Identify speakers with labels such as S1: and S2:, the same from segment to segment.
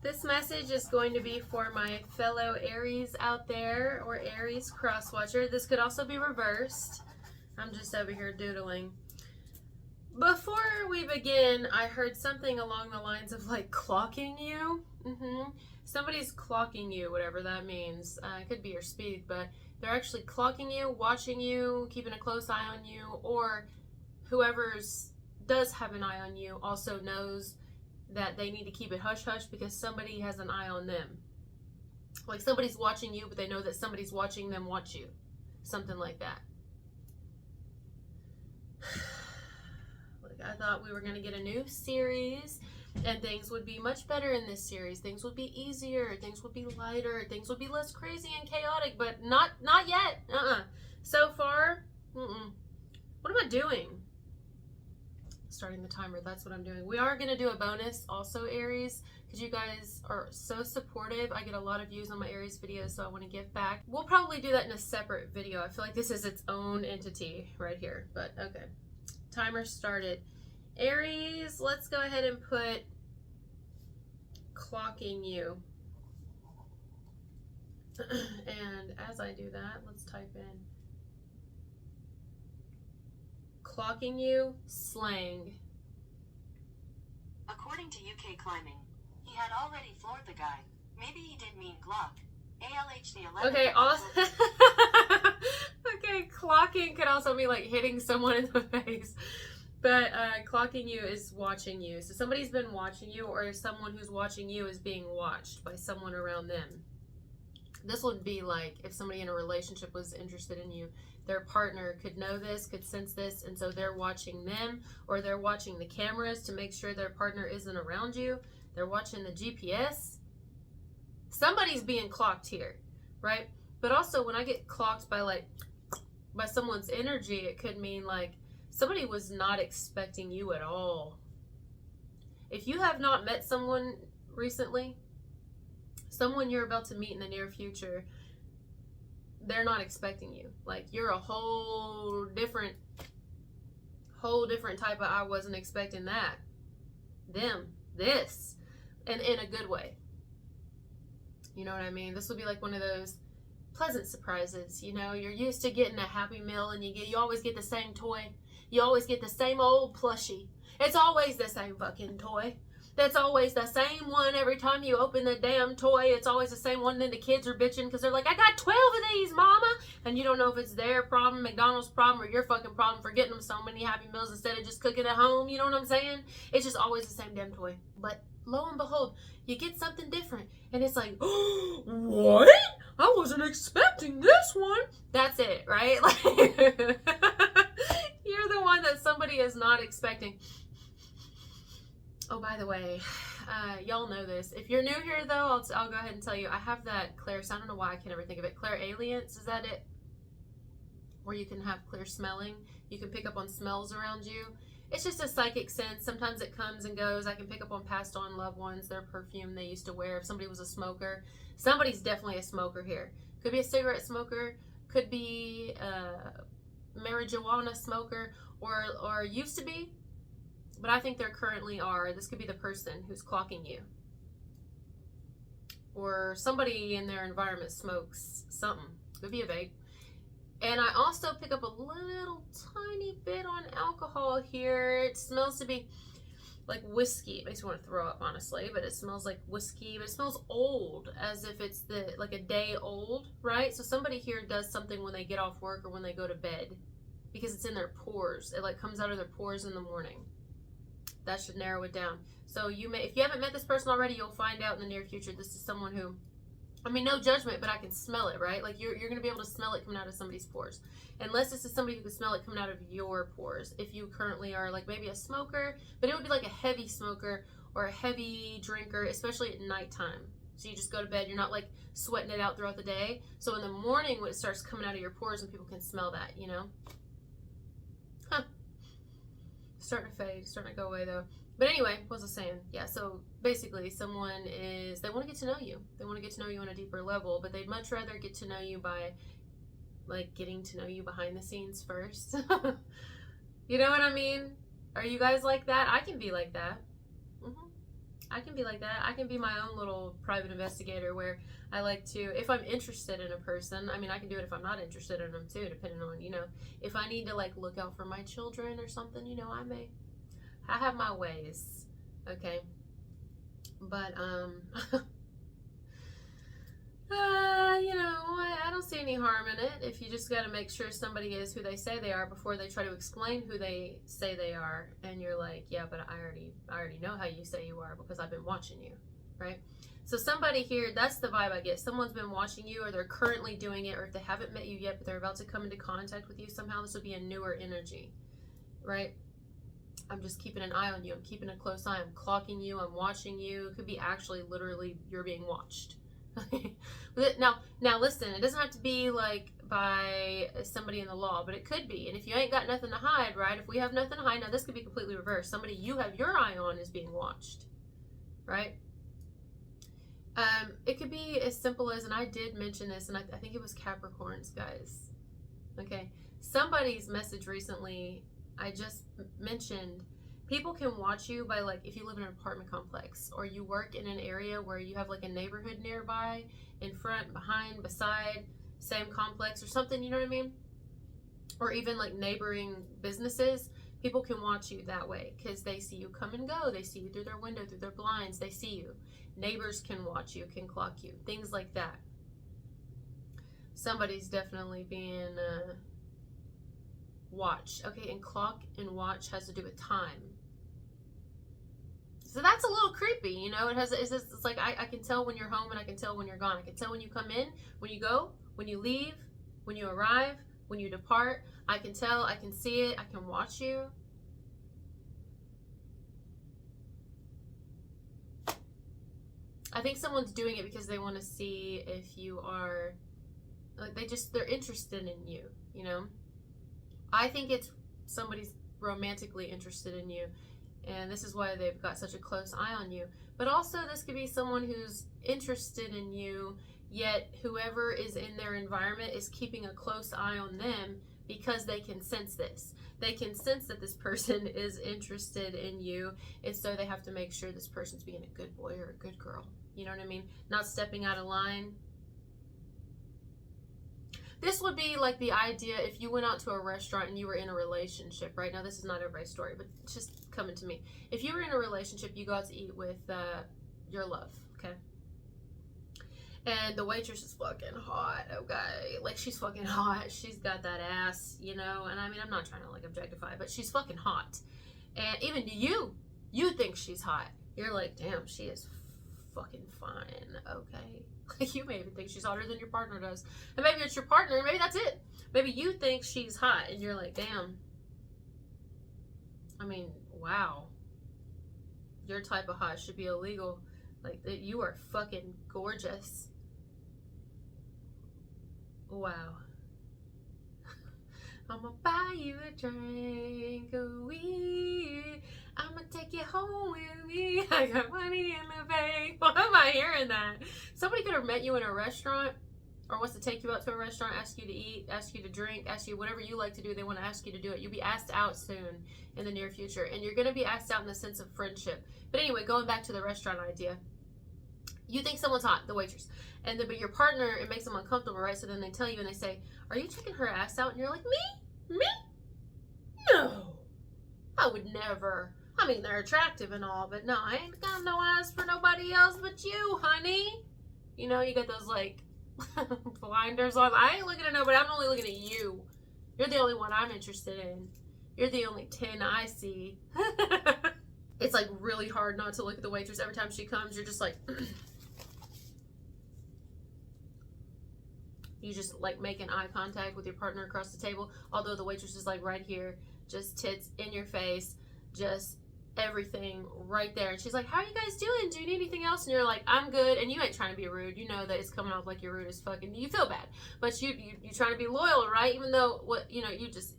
S1: This message is going to be for my fellow Aries out there, or Aries cross-watcher. This could also be reversed. I'm just over here doodling. Before we begin, I heard something along the lines of like clocking you. Somebody's clocking you, whatever that means. It could be your speed, but they're actually clocking you, watching you, keeping a close eye on you, or whoever's does have an eye on you also knows that they need to keep it hush-hush because somebody has an eye on them. Like somebody's watching you, but they know that somebody's watching them watch you. Something like that. Like I thought we were going to get a new series and things would be much better in this series. Things would be easier. Things would be lighter. Things would be less crazy and chaotic, but not yet. So far, what am I doing? Starting the timer, that's what I'm doing. We are going to do a bonus also, Aries, because you guys are so supportive. I get a lot of views on my Aries videos, so I want to give back. We'll probably do that in a separate video. I feel like this is its own entity right here, but okay. Timer started. Aries, let's go ahead and put clocking you. And as I do that, let's type in clocking you, slang.
S2: According to UK Climbing, he had already floored the guy. Maybe he did mean clock. ALH the 11.
S1: Okay, also okay, clocking could also be like hitting someone in the face. But clocking you is watching you. So somebody's been watching you, or someone who's watching you is being watched by someone around them. This would be like if somebody in a relationship was interested in you. Their partner could know this, could sense this, and so they're watching them, or they're watching the cameras to make sure their partner isn't around you. They're watching the GPS. Somebody's being clocked here, right? But also when I get clocked by someone's energy, it could mean like somebody was not expecting you at all. If you have not met someone recently, someone you're about to meet in the near future, they're not expecting you. Like you're a whole different type of I wasn't expecting that. Them, this, and in a good way. You know what I mean? This would be like one of those pleasant surprises. You know, you're used to getting a Happy Meal and you always get the same toy. You always get the same old plushie. It's always the same fucking toy. That's always the same one every time you open the damn toy. It's always the same one. Then the kids are bitching because they're like, I got 12 of these, mama. And you don't know if it's their problem, McDonald's problem, or your fucking problem for getting them so many Happy Meals instead of just cooking at home. You know what I'm saying? It's just always the same damn toy. But lo and behold, you get something different. And it's like, what? I wasn't expecting this one. That's it, right? Like, you're the one that somebody is not expecting. Oh, by the way, y'all know this. If you're new here, though, I'll go ahead and tell you. I have that I don't know why I can never think of it. Clairalience, is that it? Where you can have clear smelling. You can pick up on smells around you. It's just a psychic sense. Sometimes it comes and goes. I can pick up on passed on loved ones, their perfume they used to wear. If somebody was a smoker, somebody's definitely a smoker here. Could be a cigarette smoker. Could be a marijuana smoker, or used to be. But I think there currently are. This could be the person who's clocking you. Or somebody in their environment smokes something. Could be a vape. And I also pick up a little tiny bit on alcohol here. It smells to be like whiskey. It makes me want to throw up, honestly. But it smells like whiskey. But it smells old, as if it's like a day old, right? So somebody here does something when they get off work or when they go to bed. Because it's in their pores. It like comes out of their pores in the morning. That should narrow it down. So if you haven't met this person already, you'll find out in the near future. This is someone who, I mean, no judgment, but I can smell it, right? Like you're going to be able to smell it coming out of somebody's pores. Unless this is somebody who can smell it coming out of your pores. If you currently are like maybe a smoker, but it would be like a heavy smoker or a heavy drinker, especially at nighttime. So you just go to bed, you're not like sweating it out throughout the day. So in the morning when it starts coming out of your pores and people can smell that, you know? Huh. Starting to fade, starting to go away though. But anyway, what was I saying? Yeah, so basically they want to get to know you. They want to get to know you on a deeper level, but they'd much rather get to know you by like getting to know you behind the scenes first. You know what I mean? Are you guys like that? I can be like that. I can be like that. I can be my own little private investigator where I like to, if I'm interested in a person, I mean, I can do it if I'm not interested in them too, depending on, you know, if I need to like look out for my children or something, you know, I have my ways, okay? But, you know, I don't see any harm in it if you just got to make sure somebody is who they say they are before they try to explain who they say they are, and you're like, yeah, but I already know how you say you are because I've been watching you, right? So somebody here, that's the vibe I get. Someone's been watching you, or they're currently doing it, or if they haven't met you yet but they're about to come into contact with you somehow, this would be a newer energy, right? I'm just keeping an eye on you. I'm keeping a close eye. I'm clocking you. I'm watching you. It could be actually literally you're being watched. Now listen, it doesn't have to be like by somebody in the law, but it could be. And if you ain't got nothing to hide, right? If we have nothing to hide, now this could be completely reversed. Somebody you have your eye on is being watched, right? It could be as simple as, and I did mention this, and I think it was Capricorns, guys. Okay, somebody's message recently, I just mentioned, people can watch you by, like, if you live in an apartment complex or you work in an area where you have like a neighborhood nearby, in front, behind, beside, same complex or something, you know what I mean? Or even like neighboring businesses, people can watch you that way because they see you come and go. They see you through their window, through their blinds. They see you. Neighbors can watch you, can clock you, things like that. Somebody's definitely being watched. Okay, and clock and watch has to do with time. So that's a little creepy, you know. It's like I can tell when you're home and I can tell when you're gone. I can tell when you come in, when you go, when you leave, when you arrive, when you depart. I can tell, I can see it, I can watch you. I think someone's doing it because they want to see if you are, like, they're interested in you, you know. I think it's somebody's romantically interested in you, and this is why they've got such a close eye on you. But also this could be someone who's interested in you, yet whoever is in their environment is keeping a close eye on them because they can sense this. They can sense that this person is interested in you, and so they have to make sure this person's being a good boy or a good girl. You know what I mean? Not stepping out of line. This would be like the idea if you went out to a restaurant and you were in a relationship, right? Now, this is not everybody's story, but it's just coming to me. If you were in a relationship, you go out to eat with your love, okay? And the waitress is fucking hot, okay? Like, she's fucking hot. She's got that ass, you know? And I mean, I'm not trying to, like, objectify, but she's fucking hot. And even you think she's hot. You're like, damn, she is fucking fine, okay? Like, you may even think she's hotter than your partner does. And maybe it's your partner, maybe that's it. Maybe you think she's hot, and you're like, damn. I mean, wow. Your type of hot should be illegal. Like, you are fucking gorgeous. Wow. I'ma buy you a drink, I'ma take you home with me. I got money in the bank. Why am I hearing that? Somebody could have met you in a restaurant or wants to take you out to a restaurant, ask you to eat, ask you to drink, ask you whatever you like to do. They want to ask you to do it. You'll be asked out soon in the near future. And you're going to be asked out in the sense of friendship. But anyway, going back to the restaurant idea. You think someone's hot, the waitress. And then, but your partner, it makes them uncomfortable, right? So then they tell you and they say, are you checking her ass out? And you're like, me? Me? No. I would never. I mean, they're attractive and all, but no, I ain't got no eyes for nobody else but you, honey. You know, you got those, like, blinders on. I ain't looking at nobody. I'm only looking at you. You're the only one I'm interested in. You're the only 10 I see. It's, like, really hard not to look at the waitress. Every time she comes, you're just like... You just, like, making eye contact with your partner across the table. Although the waitress is, like, right here. Just tits in your face. Just... everything right there. And she's like, how are you guys doing? Do you need anything else? And you're like, I'm good. And you ain't trying to be rude. You know that it's coming off like you're rude as fucking. You feel bad, but you trying to be loyal, right? Even though what you know, you're just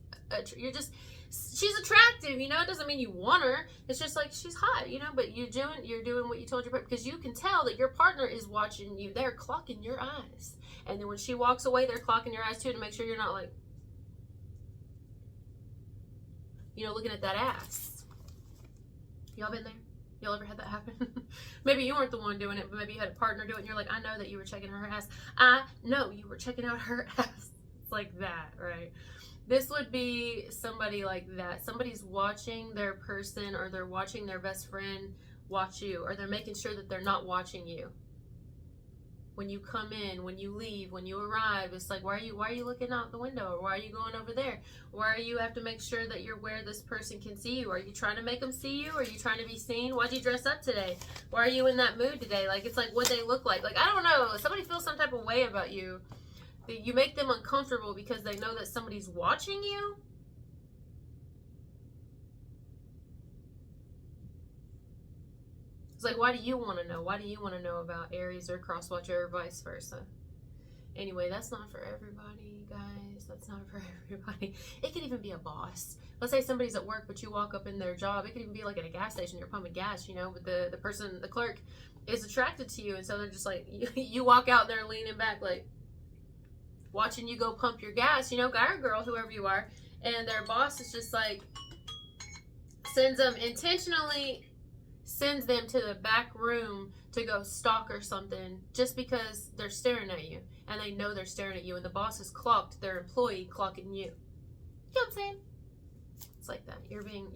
S1: she's attractive. You know, it doesn't mean you want her. It's just like she's hot. You know, but you're doing what you told your partner because you can tell that your partner is watching you. They're clocking your eyes, and then when she walks away, they're clocking your eyes too to make sure you're not like, you know, looking at that ass. Y'all been there? Y'all ever had that happen? Maybe you weren't the one doing it, but maybe you had a partner do it and you're like, I know that you were checking her ass. I know you were checking out her ass. It's like that, right? This would be somebody like that. Somebody's watching their person, or they're watching their best friend watch you, or they're making sure that they're not watching you. When you come in, when you leave, when you arrive, it's like, why are you looking out the window? Or why are you going over there? Why are you have to make sure that you're where this person can see you? Are you trying to make them see you? Are you trying to be seen? Why'd you dress up today? Why are you in that mood today? Like, it's like what they look like. Like, I don't know. Somebody feels some type of way about you. You make them uncomfortable because they know that somebody's watching you. It's like, why do you want to know? Why do you want to know about Aries or cross watcher or vice versa? Anyway, that's not for everybody, guys. That's not for everybody. It could even be a boss. Let's say somebody's at work, but you walk up in their job. It could even be like at a gas station. You're pumping gas, you know, but the person, the clerk, is attracted to you. And so they're just like, you walk out there leaning back, like, watching you go pump your gas, you know, guy or girl, whoever you are. And their boss is just like, intentionally sends them to the back room to go stalk or something, just because they're staring at you and they know they're staring at you, and the boss has clocked their employee clocking you. You know what I'm saying? It's like that. You're being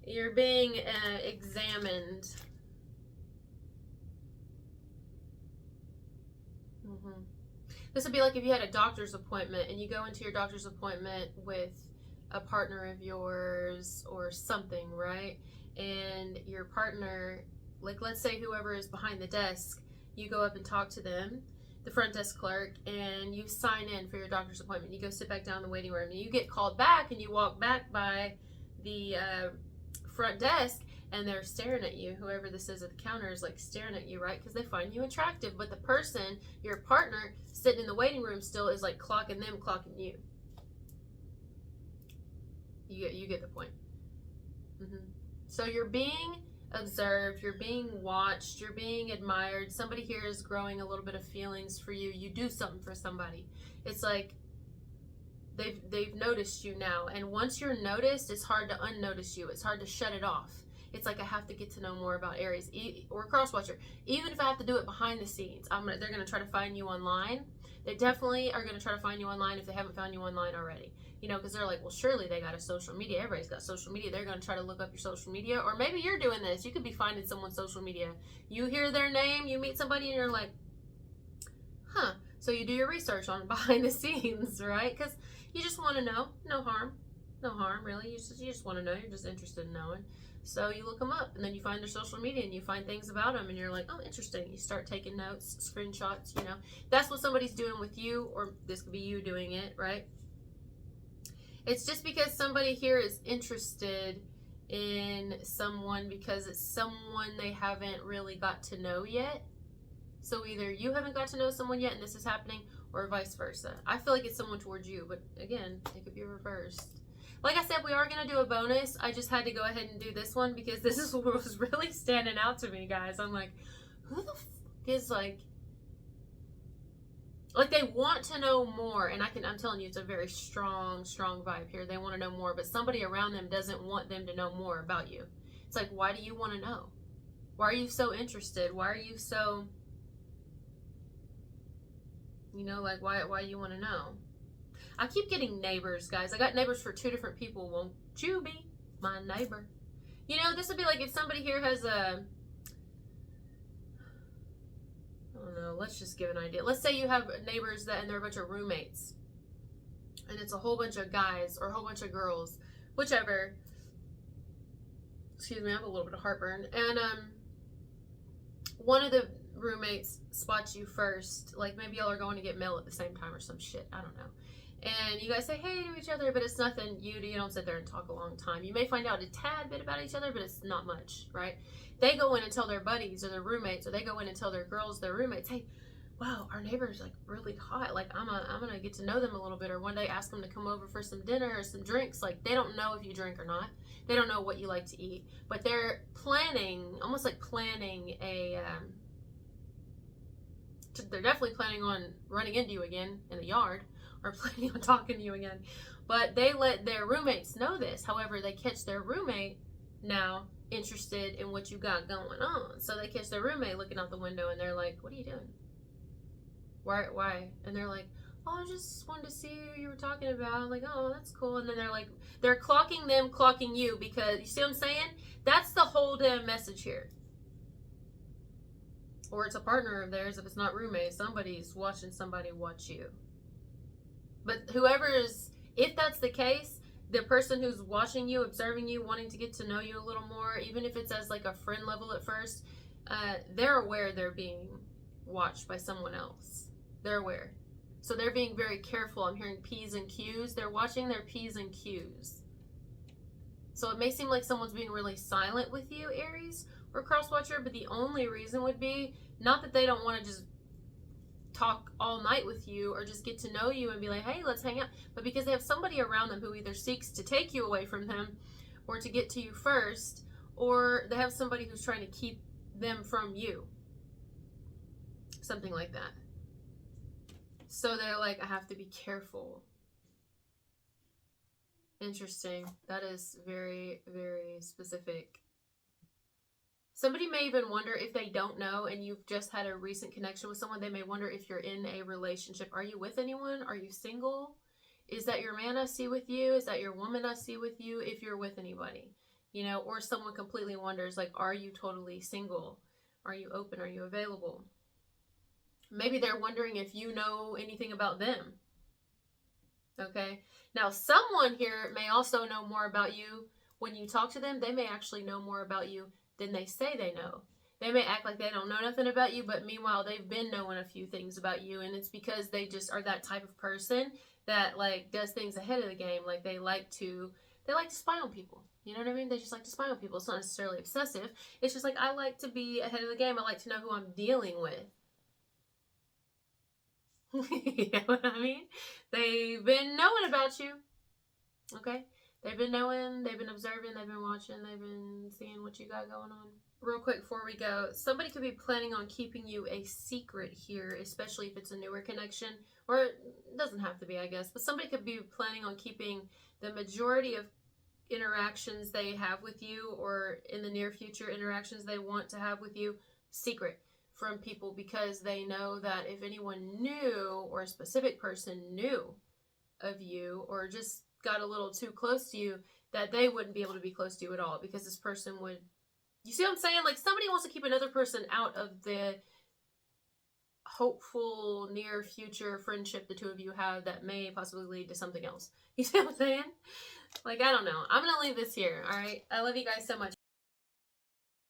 S1: you're being examined. This would be like if you had a doctor's appointment and you go into your doctor's appointment with a partner of yours or something, right? And your partner, like, let's say whoever is behind the desk, you go up and talk to them, the front desk clerk, and you sign in for your doctor's appointment. You go sit back down in the waiting room, and you get called back, and you walk back by the front desk, and they're staring at you. Whoever this is at the counter is like staring at you, right? Because they find you attractive. But the person, your partner, sitting in the waiting room still is like clocking them, clocking you. You get the point. So you're being observed, you're being watched, you're being admired. Somebody here is growing a little bit of feelings for you. You do something for somebody. It's like they've noticed you now, and once you're noticed, it's hard to unnotice you. It's hard to shut it off. It's like, I have to get to know more about Aries or Crosswatcher. Even if I have to do it behind the scenes, they're going to try to find you online. They definitely are going to try to find you online if they haven't found you online already. You know, because they're like, well, surely they got a social media. Everybody's got social media. They're going to try to look up your social media. Or maybe you're doing this. You could be finding someone's social media. You hear their name, you meet somebody, and you're like, huh. So you do your research on behind the scenes, right? Because you just want to know. No harm. No harm, really. You just want to know. You're just interested in knowing. So you look them up, and then you find their social media, and you find things about them, and you're like, oh, interesting. You start taking notes, screenshots, you know. That's what somebody's doing with you, or this could be you doing it, right? It's just because somebody here is interested in someone because it's someone they haven't really got to know yet. So either you haven't got to know someone yet and this is happening, or vice versa. I feel like it's someone towards you, but again, it could be reversed. Like I said, we are going to do a bonus. I just had to go ahead and do this one because this is what was really standing out to me, guys. I'm like, who the fuck is like they want to know more, and I'm telling you, it's a very strong vibe here. They want to know more, but somebody around them doesn't want them to know more about you. It's like, why do you want to know? Why are you so interested? Why are you so, you know, like, why you want to know? I keep getting neighbors, guys. I got neighbors for 2 different people. Won't you be my neighbor? You know, this would be like if somebody here has a, I don't know, let's just give an idea. Let's say you have neighbors and they're a bunch of roommates. And it's a whole bunch of guys or a whole bunch of girls, whichever. Excuse me, I have a little bit of heartburn. And one of the roommates spots you first. Like maybe y'all are going to get mail at the same time or some shit. I don't know. And you guys say hey to each other, but it's nothing. You don't sit there and talk a long time. You may find out a tad bit about each other, but it's not much, right? They go in and tell their buddies or their roommates, or they go in and tell their girls, their roommates, hey, wow, our neighbor's like really hot. Like I'm gonna get to know them a little bit, or one day ask them to come over for some dinner or some drinks. Like they don't know if you drink or not. They don't know what you like to eat, but they're planning, almost like planning a. They're definitely planning on running into you again in the yard, or planning on talking to you again. But they let their roommates know this. However, they catch their roommate now interested in what you got going on. So they catch their roommate looking out the window and they're like, what are you doing? Why? And they're like, oh, I just wanted to see who you were talking about. I'm like, oh, that's cool. And then they're like, they're clocking them, clocking you, because you see what I'm saying? That's the whole damn message here. Or it's a partner of theirs. If it's not roommate, somebody's watching somebody watch you. But whoever is, if that's the case, the person who's watching you, observing you, wanting to get to know you a little more, even if it's as like a friend level at first, they're aware they're being watched by someone else. They're aware. So they're being very careful. I'm hearing P's and Q's. They're watching their P's and Q's. So it may seem like someone's being really silent with you, Aries or Crosswatcher, but the only reason would be not that they don't want to just talk all night with you or just get to know you and be like, hey, let's hang out, but because they have somebody around them who either seeks to take you away from them or to get to you first, or they have somebody who's trying to keep them from you. Something like that. So they're like, I have to be careful. Interesting. That is very, very specific. Somebody may even wonder, if they don't know and you've just had a recent connection with someone, they may wonder if you're in a relationship. Are you with anyone? Are you single? Is that your man I see with you? Is that your woman I see with you? If you're with anybody, you know, or someone completely wonders, like, are you totally single? Are you open? Are you available? Maybe they're wondering if you know anything about them. Okay. Now, someone here may also know more about you. When you talk to them, they may actually know more about you than they say they know. They may act like they don't know nothing about you, but meanwhile, they've been knowing a few things about you. And it's because they just are that type of person that, like, does things ahead of the game. Like, they like to spy on people. You know what I mean? They just like to spy on people. It's not necessarily obsessive. It's just like, I like to be ahead of the game. I like to know who I'm dealing with. You know what I mean? They've been knowing about you. Okay? They've been knowing, they've been observing, they've been watching, they've been seeing what you got going on. Real quick before we go, somebody could be planning on keeping you a secret here, especially if it's a newer connection. Or it doesn't have to be, I guess. But somebody could be planning on keeping the majority of interactions they have with you, or in the near future interactions they want to have with you, secret from people, because they know that if anyone knew, or a specific person knew of you, or just got a little too close to you, that they wouldn't be able to be close to you at all, because this person would, you see what I'm saying? Like, somebody wants to keep another person out of the hopeful near future friendship the two of you have that may possibly lead to something else. You see what I'm saying? Like, I don't know. I'm gonna leave this here. All right, I love you guys so much.